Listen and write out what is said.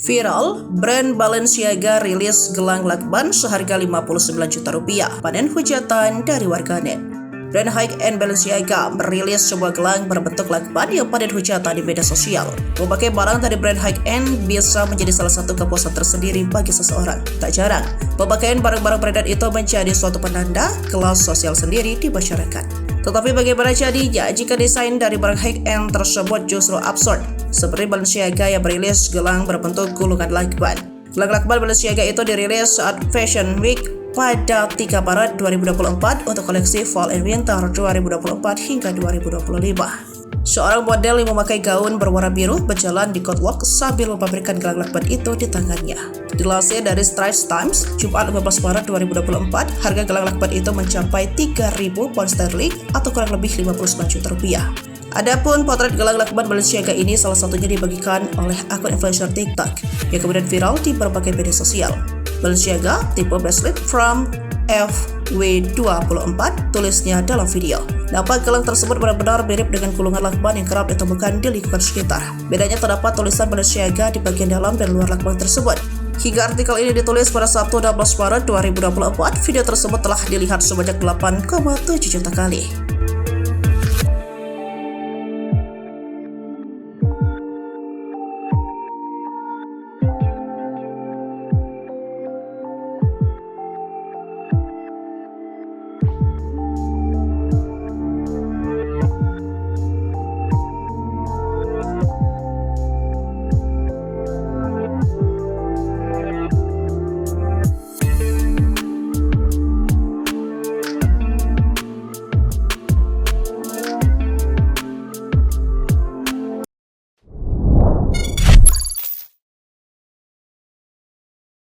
Viral, brand Balenciaga rilis gelang lakban seharga Rp59 juta, panen hujatan dari warganet. Brand high-end Balenciaga merilis sebuah gelang berbentuk lakban yang panen hujatan di media sosial. Memakai barang dari brand high-end bisa menjadi salah satu kepuasan tersendiri bagi seseorang. Tak jarang, pemakaian barang-barang branded itu menjadi suatu penanda kelas sosial sendiri di masyarakat. Tetapi bagaimana jadinya jika desain dari barang high-end tersebut justru absurd? Seperti Balenciaga yang merilis gelang berbentuk gulungan lakban. Gelang lakban Balenciaga itu dirilis saat Fashion Week pada 3 Maret 2024 untuk koleksi Fall and Winter 2024 hingga 2025. Seorang model yang memakai gaun berwarna biru berjalan di catwalk sambil memamerkan gelang lakban itu di tangannya. Dilansir dari Straits Times, Jumat 15 Maret 2024, harga gelang lakban itu mencapai 3.000 pound sterling atau kurang lebih Rp59 juta. Adapun potret gelang lakban Balenciaga ini salah satunya dibagikan oleh akun influencer TikTok yang kemudian viral di berbagai media sosial. Balenciaga tipe bracelet from FW24 tulisnya dalam video. Nampak gelang tersebut benar-benar mirip dengan gulungan lakban yang kerap ditemukan di lingkungan sekitar. Bedanya terdapat tulisan Balenciaga di bagian dalam dan luar lakban tersebut. Hingga artikel ini ditulis pada Sabtu 16 Maret 2024, video tersebut telah dilihat sebanyak 8,7 juta kali.